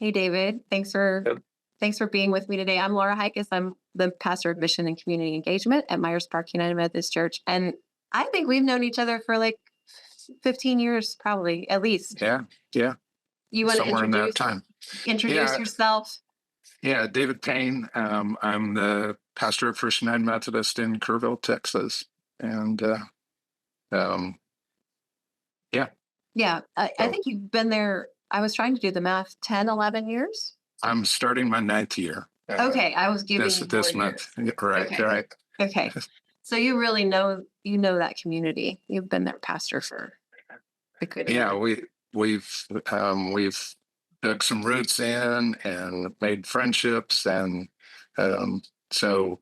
Hey, David. Yep. Thanks for being with me today. I'm Laura Heikes. I'm the pastor of mission and community engagement at Myers Park United Methodist Church, and I think we've known each other for like 15 years, probably at least. Yeah, yeah, You want to somewhere in that time. introduce Yeah, yourself? yeah, David Payne. I'm the pastor of First United Methodist in Kerrville, Texas. And um, yeah, Yeah, I so think you've been there. I was trying to do the math. 10, 11 years. I'm starting my ninth year Okay, I was giving you more this month. years. Yeah, right, Okay, right. okay. So you really know that community. You've been their pastor for a good Yeah, minute. we've dug some roots in and made friendships, and so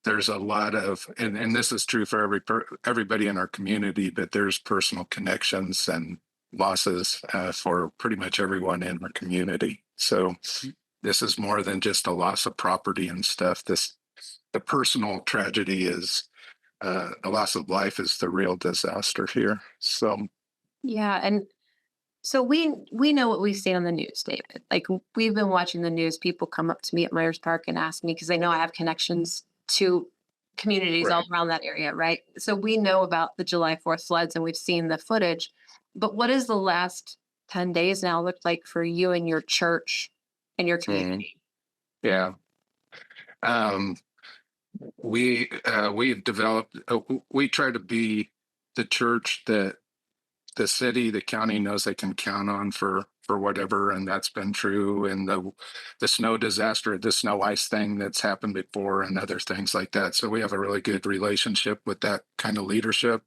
there's a lot of, and this is true for everybody in our community, but there's personal connections and losses for pretty much everyone in our community. So this is more than just a loss of property and stuff. The personal tragedy is a loss of life is the real disaster here. So Yeah, and so we know what we see on the news, David. Like we've been watching the news. People come up to me at Myers Park and ask me because they know I have connections to communities all right. around that area, right? So we know about the July 4th floods and we've seen the footage. But what has the last 10 days now looked like for you and your church and your Mhm. community? Yeah. Um, we've developed. We try to be the church that the city, the county knows they can count on for whatever, and that's been true in the snow disaster, the snow ice thing that's happened before, and other things like that. So we have a really good relationship with that kind of leadership.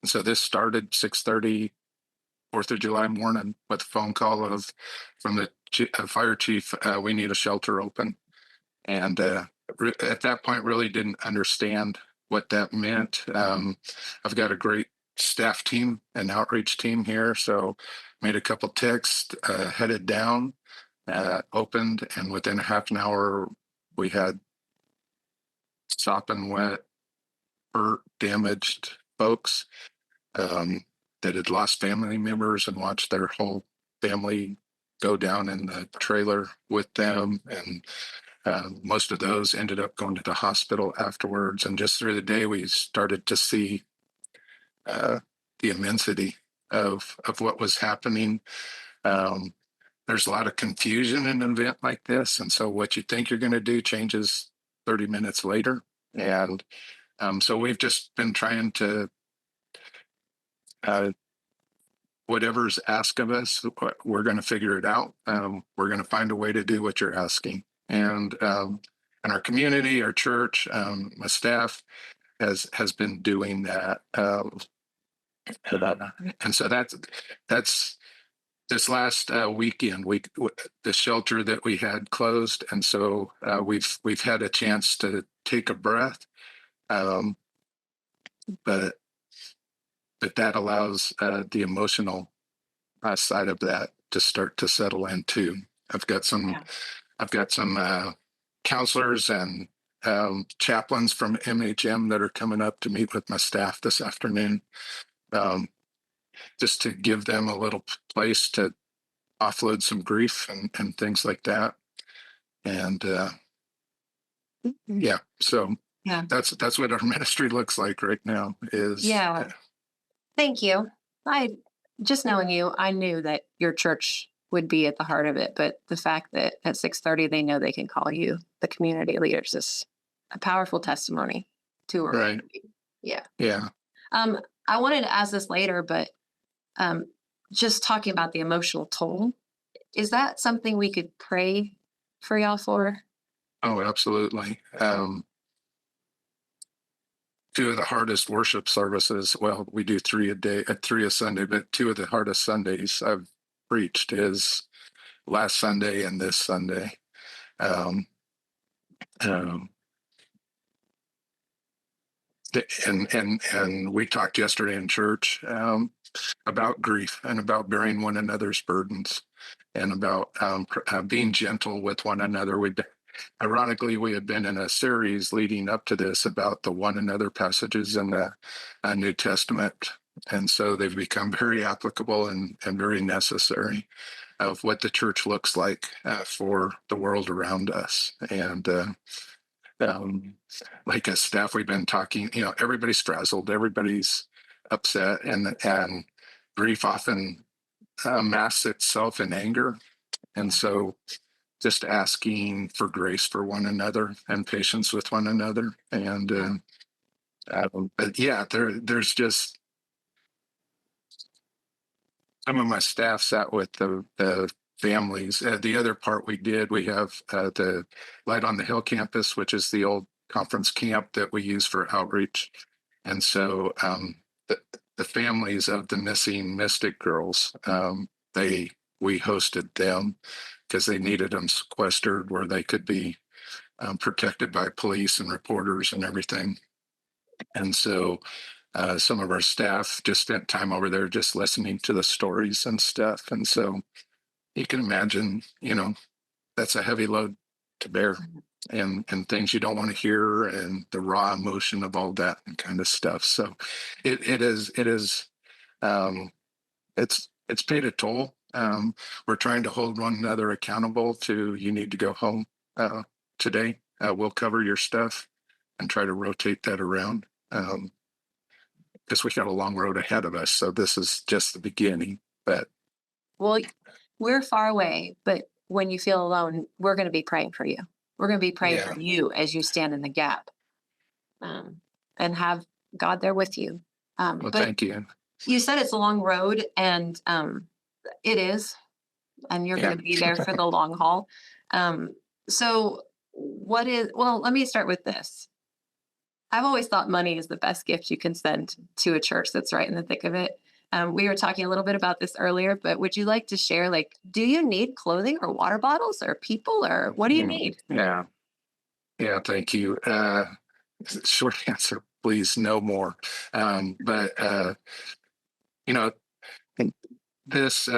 And so this started 6:30 Fourth of July morning with a phone call of from the fire chief. We need a shelter open, and at that point, really didn't understand what that meant. I've got a great staff team and outreach team here, so made a couple texts, headed down, opened, and within a half an hour, we had sopping wet, hurt, damaged folks um, that had lost family members and watched their whole family go down in the trailer with them. And most of those ended up going to the hospital afterwards. And just through the day, we started to see uh, the immensity of what was happening. Um, there's a lot of confusion in an event like this. And so what you think you're going to do changes 30 minutes later. And so we've just been trying to uh, whatever's asked of us, we're going to figure it out. We're going to find a way to do what you're asking. And our community, our church, my staff has been doing that. And so that's this last weekend. The shelter that we had closed, and so we've had a chance to take a breath. Um, but that allows the emotional side of that to start to settle in too. I've got some Yeah. I've got some counselors and chaplains from MHM that are coming up to meet with my staff this afternoon, um, just to give them a little place to offload some grief and things like that. And yeah, so Yeah. that's what our ministry looks like right now. Is Yeah. Thank you. I just knowing you, I knew that your church would be at the heart of it, but the fact that at 6:30 they know they can call you the community leaders is a powerful testimony to where we're going right. to be. Yeah. Yeah. Um, I wanted to ask this later, but um, just talking about the emotional toll, is that something we could pray for y'all for? Oh, absolutely. Two of the hardest worship services. Well, we do three a day, three a Sunday, but two of the hardest Sundays I've preached is last Sunday and this Sunday. Um, um, and we talked yesterday in church about grief and about bearing one another's burdens and about being gentle with one another. Ironically, we had been in a series leading up to this about the one another passages in the New Testament. And so they've become very applicable and very necessary. of what the church looks like for the world around us. And um, like as staff, we've been talking, everybody's frazzled, everybody's upset, and grief often masks itself in anger. And so just asking for grace for one another and patience with one another. And but yeah, there's just some of my staff sat with the families. The other part we have the Light on the Hill campus, which is the old conference camp that we use for outreach. And so the families of the missing Mystic girls, we hosted them because they needed them sequestered where they could be protected by police and reporters and everything. And so some of our staff just spent time over there just listening to the stories and stuff. And so you can imagine, that's a heavy load to bear, and things you don't want to hear, and the raw emotion of all that and kind of stuff. So um, it's paid a toll. We're trying to hold one another accountable to, you need to go home today. We'll cover your stuff and try to rotate that around. Because we got a long road ahead of us. So this is just the beginning. But Well, we're far away, but when you feel alone, we're going to be praying for you. We're going to be praying yeah, for you as you stand in the gap, and have God there with you. well, But thank you. you said it's a long road, and it is, and you're going Yeah, to be there for the long haul. So, well, let me start with this. I've always thought money is the best gift you can send to a church that's right in the thick of it. We were talking a little bit about this earlier, but would you like to share, like, do you need clothing or water bottles or people, or what do you need? yeah, yeah. Thank you. Short answer, please, no more. But you know, this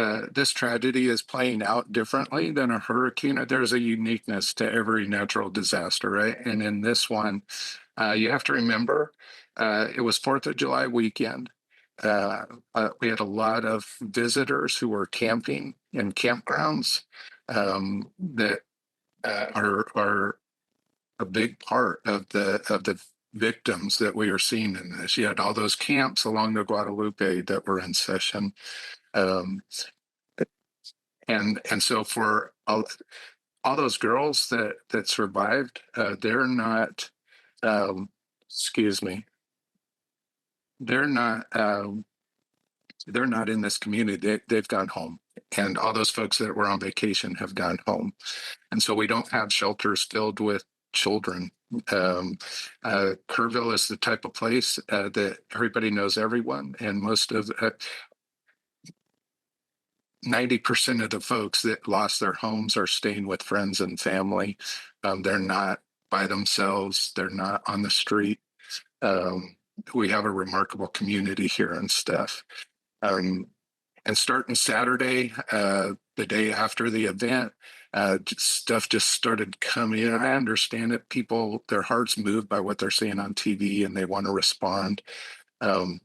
tragedy is playing out differently than a hurricane. There's a uniqueness to every natural disaster, right? And in this one, you have to remember it was 4th of July weekend. We had a lot of visitors who were camping in campgrounds that are a big part of the victims that we are seeing in this. You had all those camps along the Guadalupe that were in session. Um, and so for all those girls that survived, they're not, excuse me, they're not they're not in this community. They've gone home, and all those folks that were on vacation have gone home, and so we don't have shelters filled with children. Kerrville is the type of place that everybody knows everyone, and most of 90% of the folks that lost their homes are staying with friends and family. They're not by themselves. They're not on the street. Um, we have a remarkable community here and stuff. Um, and starting Saturday, the day after the event, stuff just started coming in. I understand it. People, their hearts moved by what they're seeing on TV, and they want to respond. Um,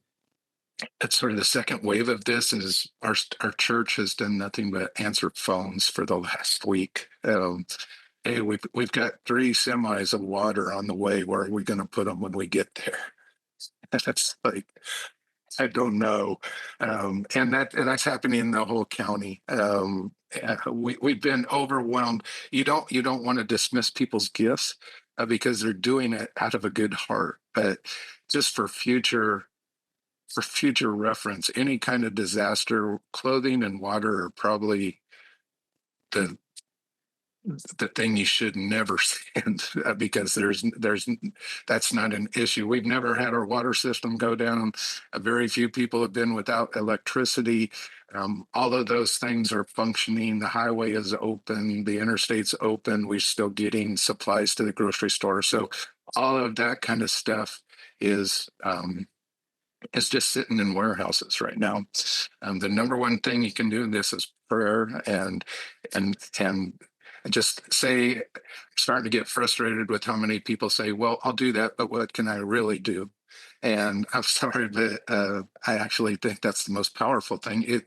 it's sort of the second wave of this is our church has done nothing but answer phones for the last week. Hey, we've got 3 semis of water on the way. Where are we going to put them when we get there? That's like, I don't know, and that's happening in the whole county. We've been overwhelmed. You don't want to dismiss people's gifts because they're doing it out of a good heart, but just for future reference, any kind of disaster, clothing and water are probably the the thing you should never send because there's that's not an issue. We've never had our water system go down. Very few people have been without electricity. All of those things are functioning. The highway is open, the interstate's open. We're still getting supplies to the grocery store. So all of that kind of stuff is it's just sitting in warehouses right now. The number one thing you can do in this is prayer, and just say, I'm starting to get frustrated with how many people say, well, I'll do that, but what can I really do? And I'm sorry, but I actually think that's the most powerful thing.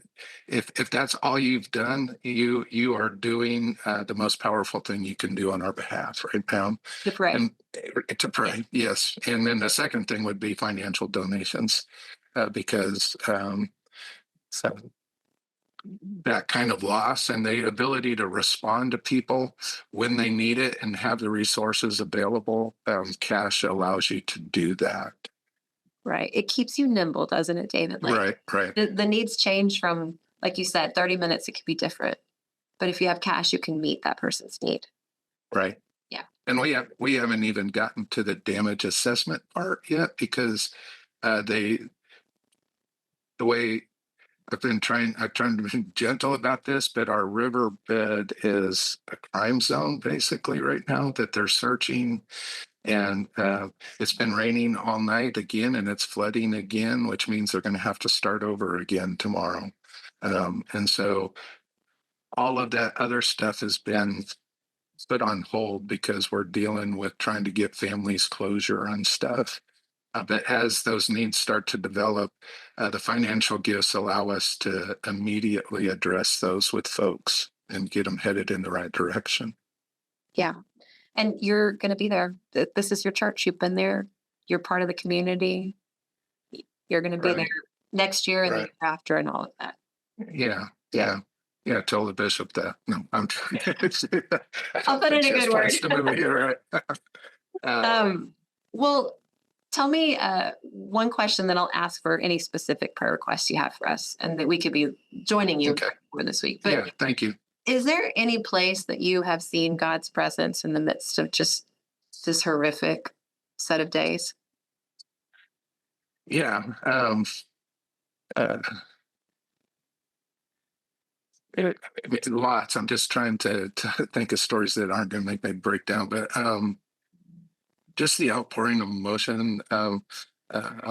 If that's all you've done, you are doing the most powerful thing you can do on our behalf right now. To pray. And to pray, yes. And then the second thing would be financial donations, because so that kind of loss and the ability to respond to people when they need it and have the resources available, cash allows you to do that. Right. It keeps you nimble, doesn't it, David? Like Right, right, the needs change from, like you said, 30 minutes, it could be different. But if you have cash, you can meet that person's need. right. Yeah. And we haven't even gotten to the damage assessment part yet because they the way I'm trying to be gentle about this, but our riverbed is a crime zone basically right now that they're searching. And it's been raining all night again, and it's flooding again, which means they're going to have to start over again tomorrow. And so all of that other stuff has been put on hold because we're dealing with trying to get families closure on stuff. But as those needs start to develop, the financial gifts allow us to immediately address those with folks and get them headed in the right direction. Yeah. And you're going to be there. This is your church. You've been there. You're part of the community. You're going to be there Right. next year and the Right. year after and all of that. Yeah. Yeah. Yeah. Tell the bishop that. No, I'm trying. I'll put in a good word. To move it here, right? Well, tell me one question that I'll ask for any specific prayer requests you have for us and that we could be joining you Okay. for this week. But Yeah. Thank you. is there any place that you have seen God's presence in the midst of just this horrific set of days? Yeah. Uh, Lots. I'm just trying to think of stories that aren't going to make me break down, but just the outpouring of emotion. I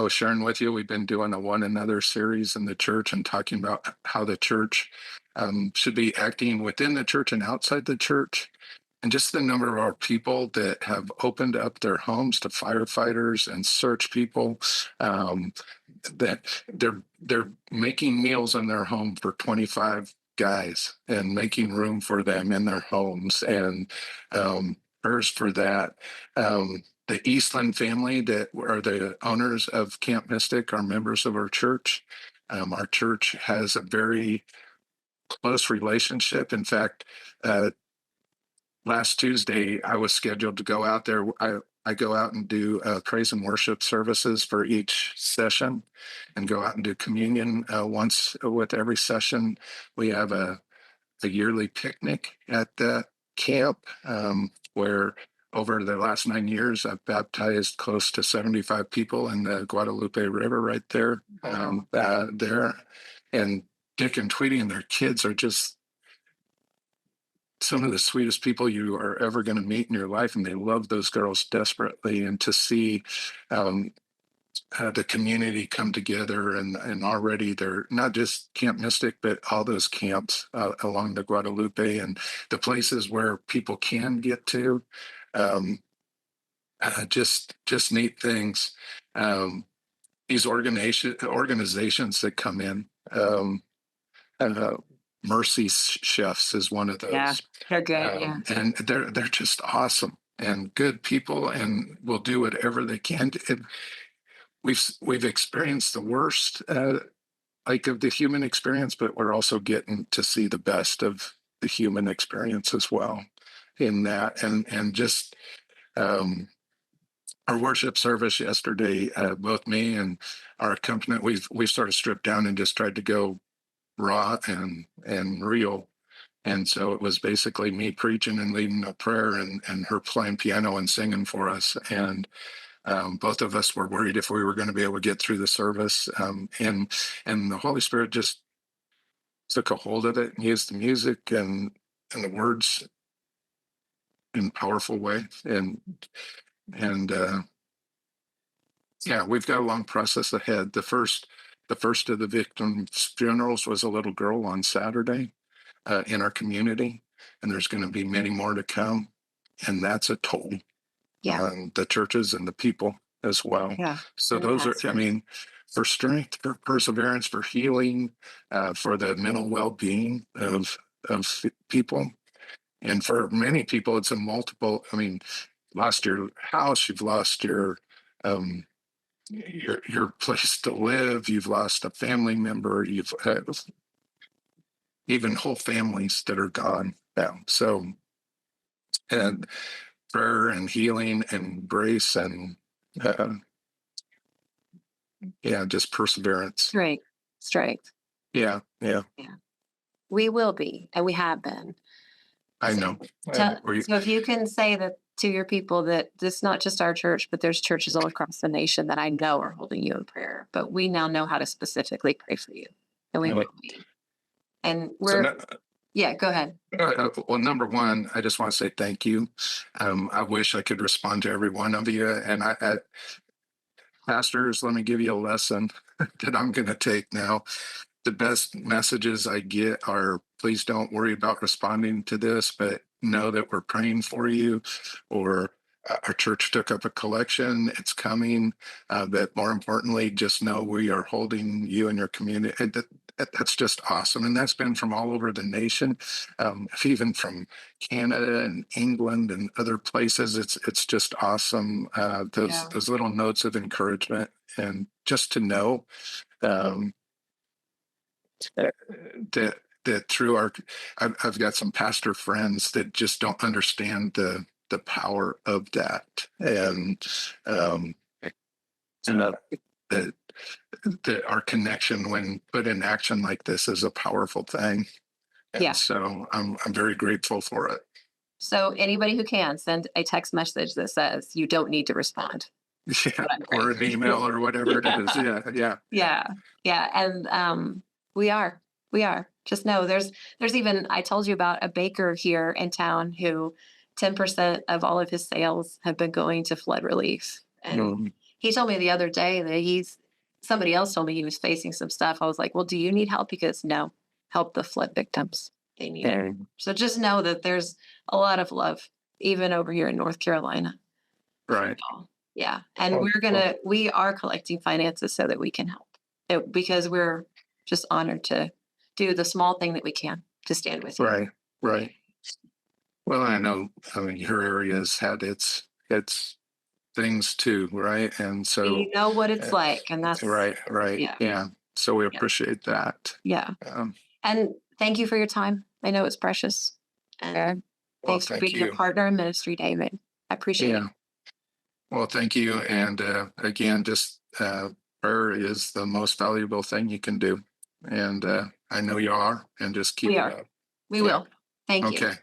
was sharing with you, we've been doing a one another series in the church and talking about how the church should be acting within the church and outside the church. And just the number of our people that have opened up their homes to firefighters and search people, that they're making meals in their home for 25 guys and making room for them in their homes, and prayers for that. The Eastland family that are the owners of Camp Mystic are members of our church. Our church has a very close relationship. In fact, last Tuesday, I was scheduled to go out there. I go out and do praise and worship services for each session and go out and do communion once with every session. We have a yearly picnic at the camp where over the last 9 years, I've baptized close to 75 people in the Guadalupe River right there. There. And Dick and Tweety and their kids are just some of the sweetest people you are ever going to meet in your life, and they love those girls desperately. And to see the community come together, and already they're not just Camp Mystic, but all those camps along the Guadalupe and the places where people can get to. Um, just neat things. These organizations that come in. Uh, Mercy Chefs is one of Yeah, those. they're good. Yeah. And they're just awesome and good people, and will do whatever they can. We've experienced the worst, like of the human experience, but we're also getting to see the best of the human experience as well in that. And just our worship service yesterday, both me and our accompaniment, we sort of stripped down and just tried to go raw and real. And so it was basically me preaching and leading a prayer, and her playing piano and singing for us. And both of us were worried if we were going to be able to get through the service. And the Holy Spirit just took a hold of it and used the music and the words in a powerful way. And yeah, we've got a long process ahead. The first of the victims' funerals was a little girl on Saturday in our community, and there's going to be many more to come. And that's a toll Yeah. on the churches and the people. as well. Yeah. So And the those are, I pastor. mean, for strength, for perseverance, for healing, for the mental well-being of people. And for many people, it's a multiple. I mean, lost your house, you've lost your place to live, you've lost a family member, you've had even whole families that are gone now. So, and prayer and healing and grace and uh, yeah, just perseverance. Strength. Strength. Yeah, yeah, Yeah. We will be, and we have been. I So, know. so if you can say that to your people that this not just our church, but there's churches all across the nation that I know are holding you in prayer, but we now know how to specifically pray for you, and we will be. And So, yeah, go ahead. well, number one, I just want to say thank you. I wish I could respond to every one of you. And pastors, let me give you a lesson that I'm going to take now. The best messages I get are please don't worry about responding to this, but know that we're praying for you, or our church took up a collection, it's coming. But more importantly, just know we are holding you and your community. That's just awesome. And that's been from all over the nation, even from Canada and England and other places. It's just awesome. Those little notes of encouragement, and just to know um, that through I've got some pastor friends that just don't understand the power of that, and that that our connection when put in action like this is a powerful thing. And Yeah. so I'm very grateful for it. So anybody who can send a text message that says you don't need to respond. Yeah, or an email or whatever it is. Yeah. Yeah. And we are. We are. Just know there's even I told you about a baker here in town who 10% of all of his sales have been going to flood relief. And he told me the other day that somebody else told me he was facing some stuff. I was like, well, do you need help? Because no, help the flood victims. They need it. So just know that there's a lot of love, even over here in North Carolina. Right. Yeah. And we are collecting finances so that we can help because we're just honored to do the small thing that we can to stand with you. Right. Right. Well, I know, I mean, your area's had its things too, right? And so you know what it's like, and that's right. Yeah. So we appreciate that. Yeah. And thank you for your time. I know it's precious. And thanks for being a partner in ministry, David. I appreciate it. Well, thank you. And again, just prayer is the most valuable thing you can do. And I know you are, and just keep it up. We will. Thank you. Okay.